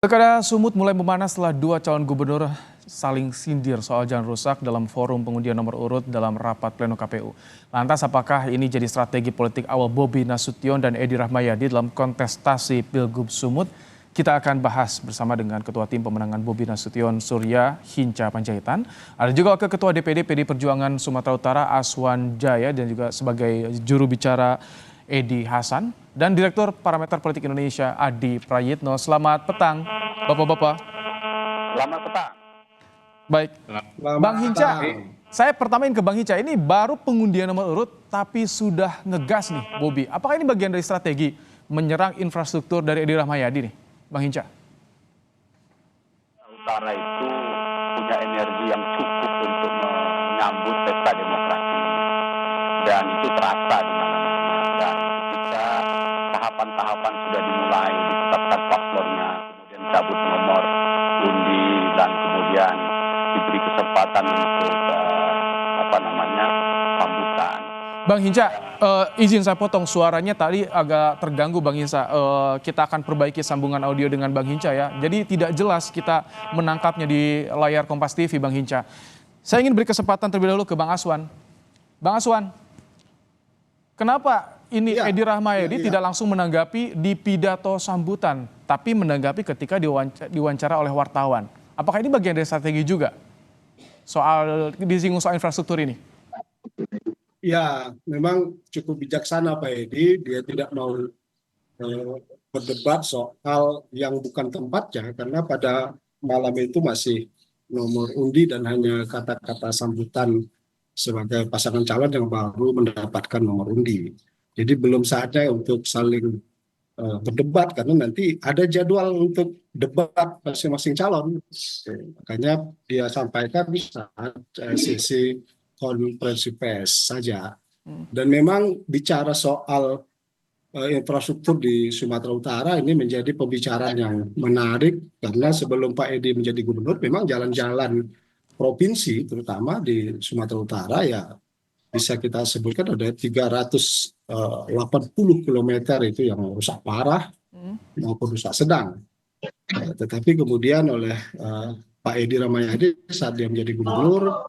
Pilkada Sumut mulai memanas setelah dua calon gubernur saling sindir soal jalan rusak dalam forum pengundian nomor urut dalam rapat pleno KPU. Lantas apakah ini jadi strategi politik awal Bobi Nasution dan Edi Rahmayadi dalam kontestasi Pilgub Sumut? Kita akan bahas bersama dengan Ketua Tim Pemenangan Bobi Nasution Surya Hinca Panjaitan. Ada juga Wakil Ketua DPD PD Perjuangan Sumatera Utara Aswan Jaya dan juga sebagai juru bicara Edi Hasan dan Direktur Parameter Politik Indonesia Adi Prayitno. Selamat petang, Bapak-bapak. Selamat petang. Baik, Bang Hinca, saya pertamain ke Bang Hinca. Ini baru pengundian nomor urut tapi sudah ngegas nih, Bobi. Apakah ini bagian dari strategi menyerang infrastruktur dari Edi Rahmayadi nih, Bang Hinca? Utara itu punya energi yang cukup untuk menyambut pesta demokrasi dan itu terasa di mana-mana. Dan ketika tahapan-tahapan sudah dimulai, ditetapkan paslonnya, kemudian cabut nomor undi dan kemudian diberi kesempatan untuk sambutan. Bang Hinca, izin saya potong suaranya tadi agak terganggu Bang Hinca. Kita akan perbaiki sambungan audio dengan Bang Hinca ya. Jadi tidak jelas kita menangkapnya di layar Kompas TV Bang Hinca. Saya ingin beri kesempatan terlebih dahulu ke Bang Aswan. Bang Aswan, kenapa ini Edi Rahmayadi tidak langsung menanggapi di pidato sambutan, tapi menanggapi ketika diwawancara oleh wartawan? Apakah ini bagian dari strategi juga soal disinggung soal infrastruktur ini? Ya, memang cukup bijaksana Pak Edi, dia tidak mau berdebat soal yang bukan tempatnya, karena pada malam itu masih nomor undi dan hanya kata-kata sambutan sebagai pasangan calon yang baru mendapatkan nomor undi. Jadi belum saatnya untuk saling berdebat, karena nanti ada jadwal untuk debat masing-masing calon. Makanya dia sampaikan saat sesi konferensi pers saja. Dan memang bicara soal infrastruktur di Sumatera Utara ini menjadi pembicaraan yang menarik, karena sebelum Pak Edi menjadi gubernur memang jalan-jalan provinsi terutama di Sumatera Utara ya bisa kita sebutkan ada 380 kilometer itu yang rusak parah maupun rusak sedang. Tetapi kemudian oleh Pak Edi Rahmayadi saat dia menjadi gubernur,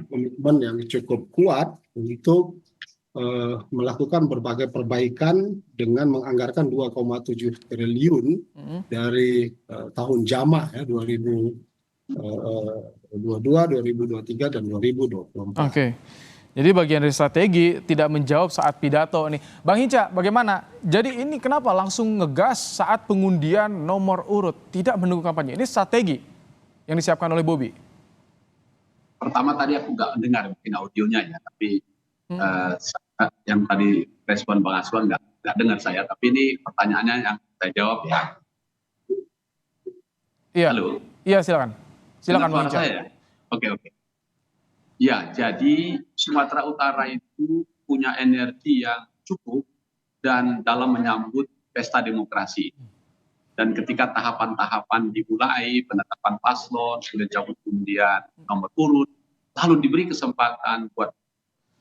komitmen yang cukup kuat untuk melakukan berbagai perbaikan dengan menganggarkan 2,7 triliun dari tahun jamak ya 2022, 2023 dan 2024. Oke. Jadi bagian dari strategi tidak menjawab saat pidato nih. Bang Hinca, bagaimana? Jadi ini kenapa langsung ngegas saat pengundian nomor urut, tidak menunggu kampanye? Ini strategi yang disiapkan oleh Bobi. Pertama tadi aku nggak dengar mungkin audionya ya, tapi yang tadi respon Bang Aswan nggak dengar saya, tapi ini pertanyaannya yang saya jawab ya. Iya. Halo. Iya silakan. Silakan Bang Hinca. Oke. Ya, jadi Sumatera Utara itu punya energi yang cukup dan dalam menyambut pesta demokrasi. Dan ketika tahapan-tahapan dimulai, penetapan paslon, sudah cabut undian nomor urut, lalu diberi kesempatan buat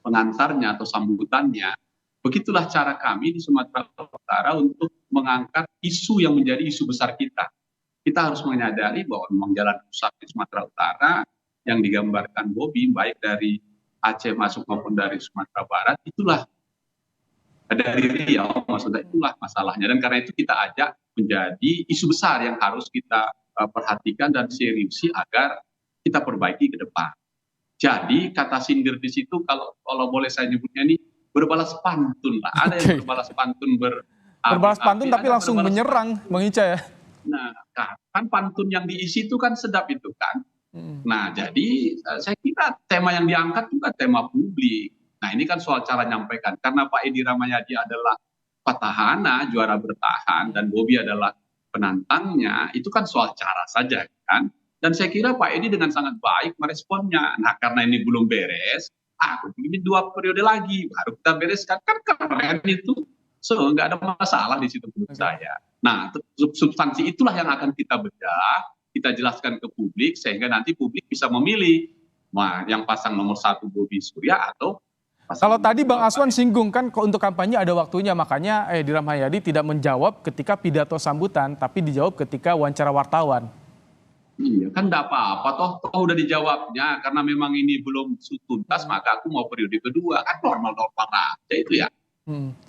pengantarnya atau sambutannya, begitulah cara kami di Sumatera Utara untuk mengangkat isu yang menjadi isu besar kita. Kita harus menyadari bahwa memang jalan rusak di Sumatera Utara yang digambarkan Bobi, baik dari Aceh masuk maupun dari Sumatera Barat, itulah dari Riau, maksudnya itulah masalahnya. Dan karena itu kita ajak menjadi isu besar yang harus kita perhatikan dan seriusi agar kita perbaiki ke depan. Jadi kata sindir di situ kalau boleh saya nyebutnya ini berbalas pantun lah. Ada yang berbalas pantun berbalas pantun tapi langsung menyerang Bang Hinca ya. Nah, kan pantun yang diisi itu kan sedap itu kan. Nah, jadi saya kira tema yang diangkat juga tema publik. Nah, ini kan soal cara nyampaikan. Karena Pak Edi Rahmayadi adalah petahana, juara bertahan, dan Bobi adalah penantangnya, itu kan soal cara saja kan. Dan saya kira Pak Edi dengan sangat baik meresponnya. Nah, karena ini belum beres, aku ingin 2 periode lagi, baru kita bereskan. Kan keren itu. So, nggak ada masalah di situ menurut saya. Nah, substansi itulah yang akan kita bedah, kita jelaskan ke publik, sehingga nanti publik bisa memilih yang pasang nomor 1 Bobi Surya atau Kalau tadi Bang Aswan singgung kan untuk kampanye ada waktunya, makanya Edi Rahmayadi tidak menjawab ketika pidato sambutan, tapi dijawab ketika wawancara wartawan. Iya, kan enggak apa-apa, toh udah dijawabnya, karena memang ini belum tuntas, maka aku mau periode kedua, kan normal-normal aja itu ya.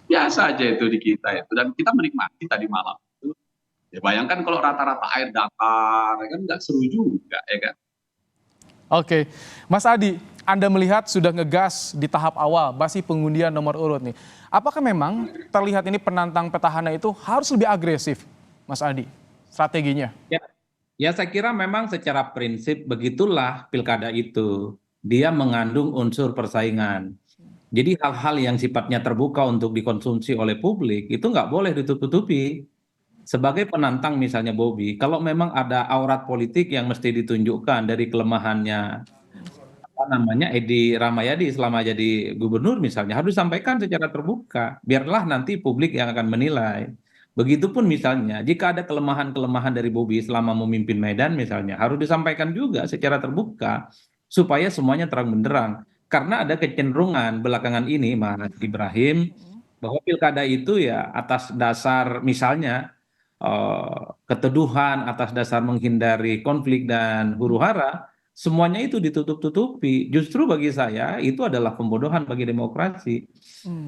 Biasa aja itu di kita itu, dan kita menikmati tadi malam itu. Ya bayangkan kalau rata-rata air datar, kan nggak seru juga, ya kan? Oke, Mas Adi, Anda melihat sudah ngegas di tahap awal, masih pengundian nomor urut nih. Apakah memang terlihat ini penantang petahana itu harus lebih agresif, Mas Adi, strateginya? Ya, saya kira memang secara prinsip begitulah pilkada itu. Dia mengandung unsur persaingan. Jadi hal-hal yang sifatnya terbuka untuk dikonsumsi oleh publik itu nggak boleh ditutup-tutupi. Sebagai penantang misalnya Bobi, kalau memang ada aurat politik yang mesti ditunjukkan dari kelemahannya Edi Rahmayadi selama jadi gubernur misalnya harus disampaikan secara terbuka. Biarlah nanti publik yang akan menilai. Begitupun misalnya jika ada kelemahan-kelemahan dari Bobi selama memimpin Medan misalnya harus disampaikan juga secara terbuka supaya semuanya terang benderang. Karena ada kecenderungan belakangan ini Mas Ibrahim bahwa pilkada itu ya atas dasar misalnya keteduhan, atas dasar menghindari konflik dan huru-hara, semuanya itu ditutup-tutupi. Justru bagi saya itu adalah pembodohan bagi demokrasi.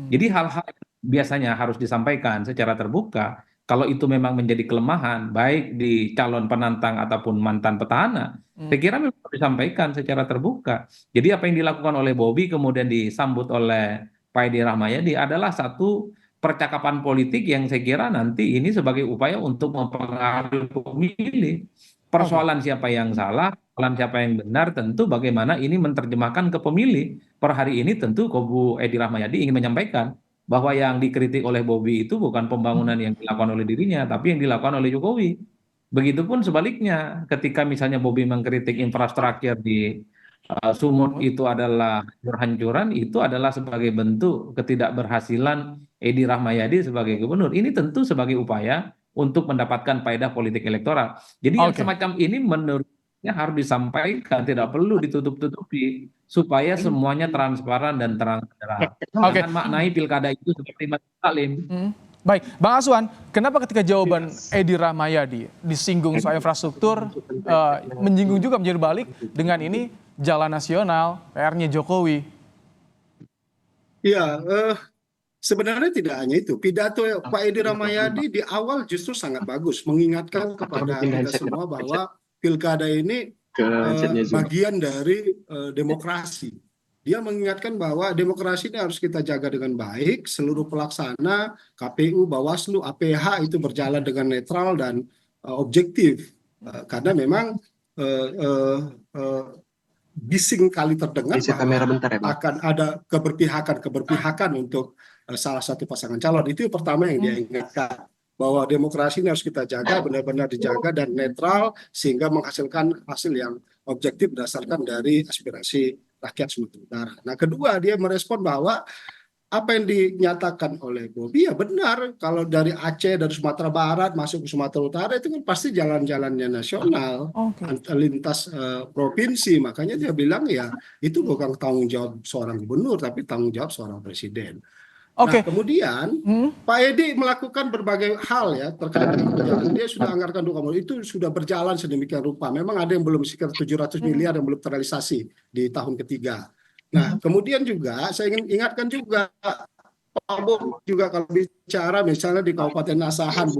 Jadi hal-hal biasanya harus disampaikan secara terbuka. Kalau itu memang menjadi kelemahan, baik di calon penantang ataupun mantan petahana, saya kira memang harus disampaikan secara terbuka. Jadi apa yang dilakukan oleh Bobi kemudian disambut oleh Pak Edi Rahmayadi adalah satu percakapan politik yang saya kira nanti ini sebagai upaya untuk mempengaruhi pemilih. Persoalan siapa yang salah, persoalan siapa yang benar, tentu bagaimana ini menerjemahkan ke pemilih. Per hari ini tentu Kubu Edi Rahmayadi ingin menyampaikan bahwa yang dikritik oleh Bobi itu bukan pembangunan yang dilakukan oleh dirinya, tapi yang dilakukan oleh Jokowi. Begitupun sebaliknya, ketika misalnya Bobi mengkritik infrastruktur di Sumut itu adalah hancur-hancuran, itu adalah sebagai bentuk ketidakberhasilan Edi Rahmayadi sebagai gubernur. Ini tentu sebagai upaya untuk mendapatkan faedah politik elektoral. Jadi yang semacam ini menurutnya harus disampaikan, tidak perlu ditutup-tutupi supaya semuanya transparan dan terang-terang. Jangan maknai pilkada itu seperti Mas Salim. Baik, Bang Aswan, kenapa ketika jawaban Edi Rahmayadi disinggung soal infrastruktur, menyinggung juga menjadi balik dengan ini jalan nasional, PR-nya Jokowi? Ya, sebenarnya tidak hanya itu. Pidato Pak Edi Rahmayadi di awal justru sangat bagus, mengingatkan kepada kita semua bahwa pilkada ini bagian dari demokrasi. Dia mengingatkan bahwa demokrasi ini harus kita jaga dengan baik, seluruh pelaksana, KPU, Bawaslu, APH itu berjalan dengan netral dan objektif. Karena memang bising kali terdengar akan ada keberpihakan untuk salah satu pasangan calon. Itu yang pertama yang dia ingatkan, bahwa demokrasi ini harus kita jaga, benar-benar dijaga dan netral sehingga menghasilkan hasil yang objektif berdasarkan dari aspirasi rakyat Sumatera Utara. Nah, kedua dia merespon bahwa apa yang dinyatakan oleh Bobi ya benar, kalau dari Aceh, dari Sumatera Barat masuk ke Sumatera Utara itu kan pasti jalan-jalannya nasional, lintas provinsi. Makanya dia bilang ya itu bukan tanggung jawab seorang gubernur tapi tanggung jawab seorang presiden. Nah, kemudian Pak Edi melakukan berbagai hal ya terkait dengan jalan. Dia sudah anggarkan 2, itu sudah berjalan sedemikian rupa. Memang ada yang belum sekitar 700 miliar yang belum terrealisasi di tahun ketiga. Nah, kemudian juga saya ingin ingatkan juga Pak Bob juga kalau bicara misalnya di Kabupaten Asahan,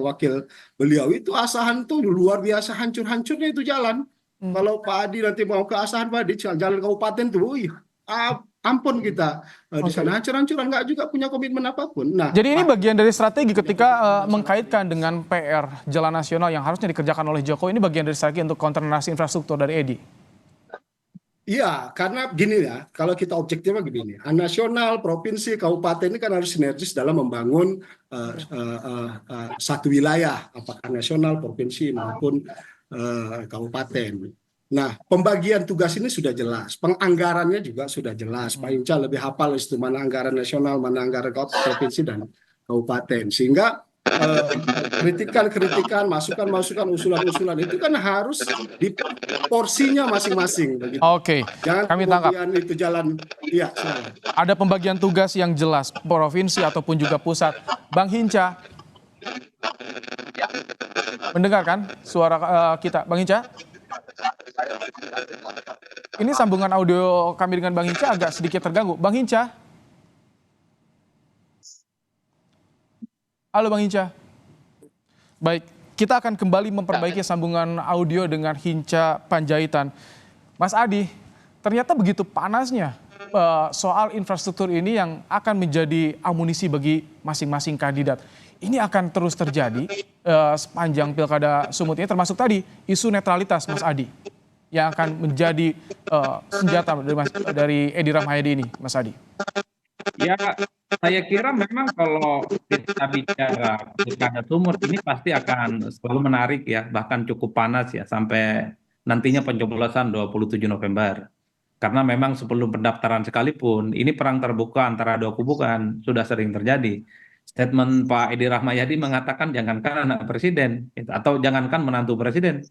wakil beliau itu Asahan tuh luar biasa hancur-hancurnya itu jalan. Kalau Pak Adi nanti mau ke Asahan, Pak Adi jalan kabupaten tuh, ampun kita di sana hancur-hancuran, nggak juga punya komitmen apapun. Nah, jadi ini bagian dari strategi ketika mengkaitkan dengan PR jalan nasional yang harusnya dikerjakan oleh Jokowi, ini bagian dari strategi untuk counter narasi infrastruktur dari Edi. Iya, karena gini ya, kalau kita objektifnya begini, nasional, provinsi, kabupaten ini kan harus sinergis dalam membangun satu wilayah, apakah nasional, provinsi maupun kabupaten. Nah, pembagian tugas ini sudah jelas, penganggarannya juga sudah jelas. Pak Inca lebih hafal itu mana anggaran nasional, mana anggaran provinsi dan kabupaten. Sehingga kritikan-kritikan, masukan-masukan, usulan-usulan itu kan harus di porsinya masing-masing begitu. Oke, Jangan kami tangkap. kemudian itu jalan, iya, silakan. Ada pembagian tugas yang jelas, provinsi ataupun juga pusat. Bang Hinca, mendengarkan suara kita, Bang Hinca? Ini sambungan audio kami dengan Bang Hinca agak sedikit terganggu. Bang Hinca? Halo Bang Hinca. Baik, kita akan kembali memperbaiki sambungan audio dengan Hinca Panjaitan. Mas Adi, ternyata begitu panasnya soal infrastruktur ini yang akan menjadi amunisi bagi masing-masing kandidat. Ini akan terus terjadi sepanjang Pilkada Sumut ini, termasuk tadi isu netralitas, Mas Adi, yang akan menjadi senjata dari Edi Rahmayadi ini, Mas Adi. Ya, saya kira memang kalau kita bicara Pilkada Sumut ini pasti akan selalu menarik ya, bahkan cukup panas ya sampai nantinya pencoblosan 27 November. Karena memang sebelum pendaftaran sekalipun, ini perang terbuka antara dua kubu kan sudah sering terjadi. Statement Pak Edi Rahmayadi mengatakan jangankan anak presiden atau jangankan menantu presiden,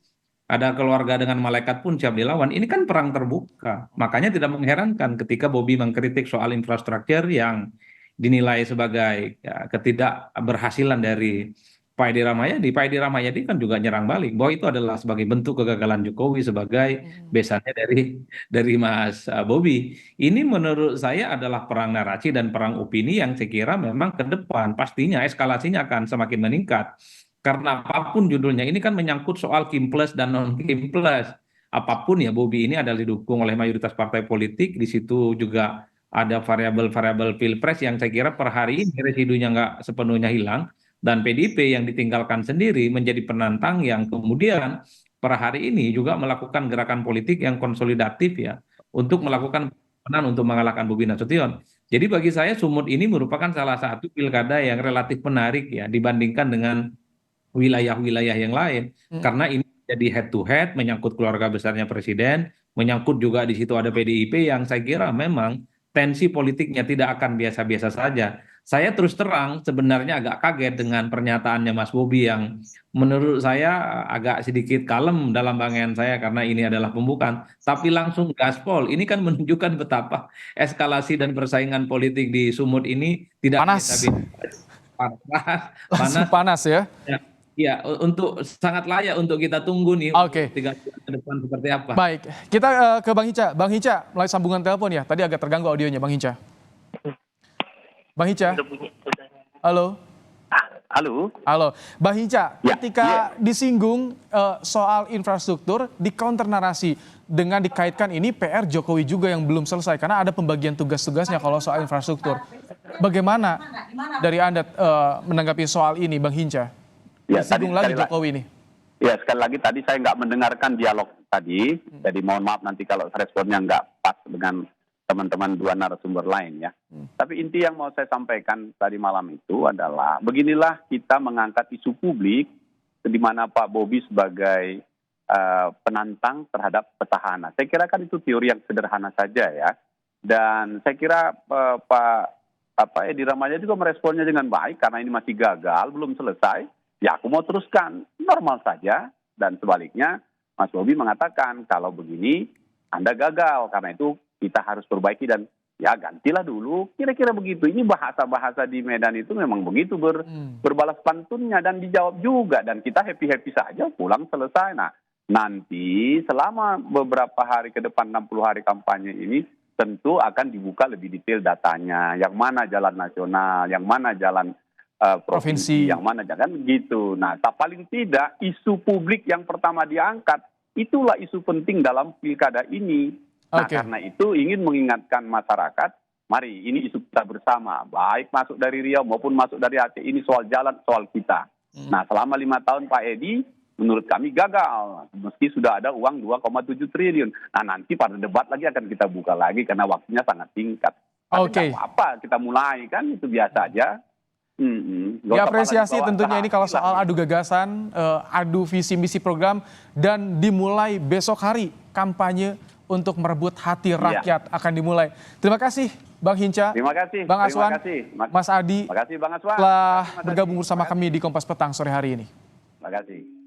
ada keluarga dengan malaikat pun siap dilawan. Ini kan perang terbuka. Makanya tidak mengherankan ketika Bobi mengkritik soal infrastruktur yang dinilai sebagai ketidakberhasilan dari Pak Edi Rahmayadi. Pak Edi Rahmayadi kan juga nyerang balik bahwa itu adalah sebagai bentuk kegagalan Jokowi sebagai besannya dari Mas Bobi. Ini menurut saya adalah perang narasi dan perang opini yang saya kira memang ke depan pastinya eskalasinya akan semakin meningkat. Karena apapun judulnya, ini kan menyangkut soal Kim Plus dan non Kim Plus. Apapun ya, Bobi ini adalah didukung oleh mayoritas partai politik. Di situ juga ada variabel-variabel pilpres yang saya kira per hari ini residunya nggak sepenuhnya hilang. Dan PDIP yang ditinggalkan sendiri menjadi penantang yang kemudian per hari ini juga melakukan gerakan politik yang konsolidatif ya. Untuk melakukan pemenang untuk mengalahkan Bobi Nasution. Jadi bagi saya Sumut ini merupakan salah satu pilkada yang relatif menarik ya dibandingkan dengan wilayah-wilayah yang lain karena ini jadi head to head menyangkut keluarga besarnya presiden, menyangkut juga di situ ada PDIP yang saya kira memang tensi politiknya tidak akan biasa-biasa saja. Saya terus terang sebenarnya agak kaget dengan pernyataannya Mas Bobi yang menurut saya agak sedikit kalem dalam banggaan saya karena ini adalah pembukaan, tapi langsung gaspol. Ini kan menunjukkan betapa eskalasi dan persaingan politik di Sumut ini tidak Panas. Panas Panas ya. Ya, untuk sangat layak untuk kita tunggu nih. Oke. 3 bulan ke depan seperti apa. Baik, kita ke Bang Hinca. Bang Hinca, melalui sambungan telepon ya. Tadi agak terganggu audionya, Bang Hinca. Bang Hinca. Halo. Halo. Halo. Bang Hinca, Ya, ketika disinggung soal infrastruktur, di counter narasi dengan dikaitkan ini PR Jokowi juga yang belum selesai karena ada pembagian tugas-tugasnya kalau soal infrastruktur. Bagaimana dari Anda menanggapi soal ini, Bang Hinca? Ya, Disinggung lagi Jokowi ini. Ya, sekali lagi tadi saya nggak mendengarkan dialog tadi, jadi mohon maaf nanti kalau responnya nggak pas dengan teman-teman dua narasumber lain ya. Tapi inti yang mau saya sampaikan tadi malam itu adalah, beginilah kita mengangkat isu publik, di mana Pak Bobi sebagai penantang terhadap petahana. Saya kira kan itu teori yang sederhana saja ya. Dan saya kira Pak Edi Rahmayadi juga meresponnya dengan baik, karena ini masih gagal, belum selesai. Ya aku mau teruskan, normal saja. Dan sebaliknya, Mas Bobi mengatakan kalau begini Anda gagal, karena itu kita harus perbaiki dan ya gantilah dulu. Kira-kira begitu. Ini bahasa-bahasa di Medan itu memang begitu berbalas pantunnya dan dijawab juga. Dan kita happy-happy saja pulang selesai. Nah nanti selama beberapa hari ke depan, 60 hari kampanye ini, tentu akan dibuka lebih detail datanya. Yang mana jalan nasional, yang mana jalan provinsi, yang mana jangan gitu. Nah, paling tidak isu publik yang pertama diangkat itulah isu penting dalam pilkada ini. Nah, karena itu ingin mengingatkan masyarakat, mari ini isu kita bersama, baik masuk dari Riau maupun masuk dari Aceh, ini soal jalan, soal kita. Nah, selama 5 tahun Pak Edi, menurut kami gagal, meski sudah ada uang 2,7 triliun. Nah, nanti pada debat lagi akan kita buka lagi karena waktunya sangat singkat. Tapi nggak apa-apa, kita mulai kan, itu biasa aja. Diapresiasi tentunya ini kalau soal adu gagasan, adu visi misi program, dan dimulai besok hari kampanye untuk merebut hati rakyat akan dimulai. Terima kasih Bang Hinca, Terima kasih. Bang Aswan, Terima kasih. Mas Adi, Terima kasih Bang Aswan. telah Terima kasih, Mas bergabung Adi. bersama kami di Kompas Petang sore hari ini. Terima kasih.